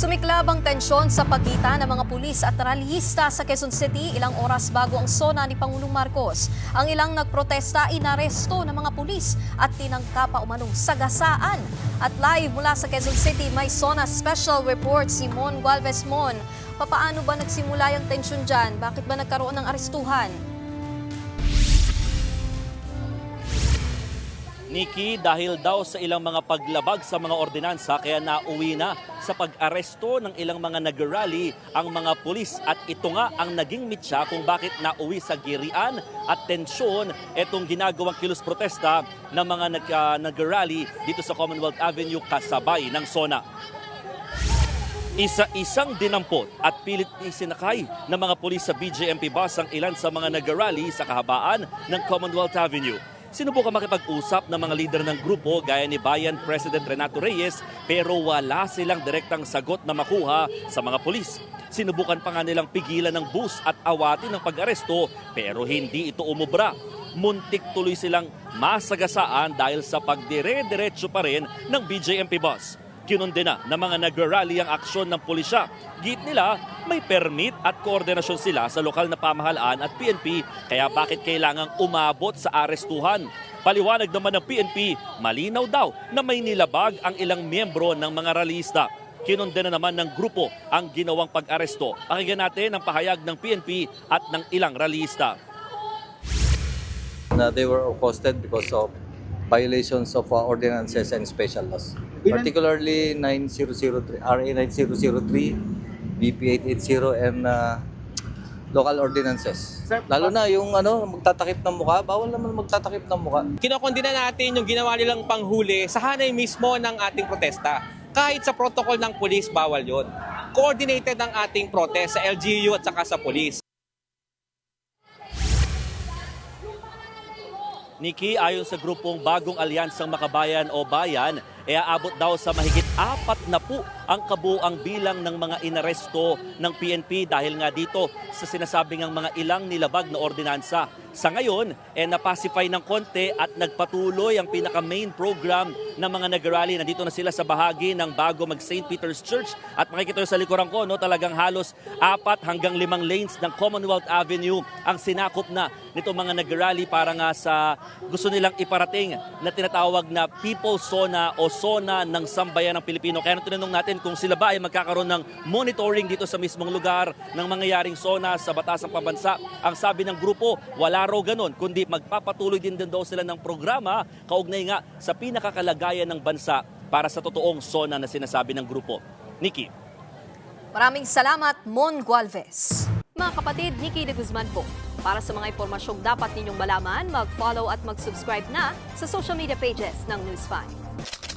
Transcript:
Sumiklab ang tensyon sa pagitan ng mga pulis at rallyista sa Quezon City ilang oras bago ang SONA ni Pangulong Marcos. Ang ilang nagprotesta inaresto ng mga pulis at tinangka pa umanong sagasaan. At live mula sa Quezon City may SONA Special Report si Mon Gualvez. Mon, papaano ba nagsimula yung tensyon dyan? Bakit ba nagkaroon ng arestuhan? Nikki, dahil daw sa ilang mga paglabag sa mga ordinansa kaya nauwi na sa pag-aresto ng ilang mga nag-rally ang mga pulis at ito nga ang naging mitya kung bakit nauwi sa girian at tensyon itong ginagawang kilos protesta ng mga nag-rally dito sa Commonwealth Avenue kasabay ng SONA. Isa-isang dinampot at pilit isinakay ng mga pulis sa BJMP bus ang ilan sa mga nag-rally sa kahabaan ng Commonwealth Avenue. Sinubukan makipag-usap ng mga lider ng grupo gaya ni Bayan President Renato Reyes pero wala silang direktang sagot na makuha sa mga pulis. Sinubukan pa nga nilang pigilan ng bus at awatin ng pag-aresto pero hindi ito umubra. Muntik tuloy silang masagasaan dahil sa pagdire-diretso pa rin ng BJMP bus. Kinundena ng mga nag-rally ang aksyon ng pulisya. Git nila, may permit at koordinasyon sila sa lokal na pamahalaan at PNP kaya bakit kailangang umabot sa arestuhan. Paliwanag naman ng PNP, malinaw daw na may nilabag ang ilang miyembro ng mga rallyista. Kinundena naman ng grupo ang ginawang pag-aresto. Pakinggan natin ang pahayag ng PNP at ng ilang rallyista. They were accosted because of violations of ordinances and special laws. Particularly 9003, RA 9003, BP 880 and local ordinances. Lalo na yung magtatakip ng mukha, bawal naman magtatakip ng mukha. Kinokondina natin yung ginawa nilang panghuli sa hanay mismo ng ating protesta. Kahit sa protocol ng pulis, bawal yon. Coordinated ang ating protest sa LGU at saka sa pulis. Nikki, ayon sa grupong Bagong Alyansang Makabayan o Bayan, aabot daw sa mahigit 40 ang kabuang bilang ng mga inaresto ng PNP dahil nga dito sa sinasabing ang mga ilang nilabag na ordinansa. Sa ngayon, napacify ng konti at nagpatuloy ang pinaka-main program ng mga nag-rally. Nandito na sila sa bahagi ng bago mag-St. Peter's Church at makikita sa likuran ko, talagang halos 4 hanggang 5 lanes ng Commonwealth Avenue ang sinakop na nito mga nag-rally para nga sa gusto nilang iparating na tinatawag na People's SONA o SONA ng Sambayan ng Pilipino. Kaya tinanong natin kung sila ba ay magkakaroon ng monitoring dito sa mismong lugar ng mangyayaring SONA sa batasang pambansa. Ang sabi ng grupo, wala raw ganun, kundi magpapatuloy din daw sila ng programa kaugnay nga sa pinakakalagayan ng bansa para sa totoong SONA na sinasabi ng grupo. Nikki. Maraming salamat, Mon Gualvez. Mga kapatid, Nikki de Guzman po. Para sa mga impormasyong dapat ninyong malaman, mag-follow at mag-subscribe na sa social media pages ng News 5.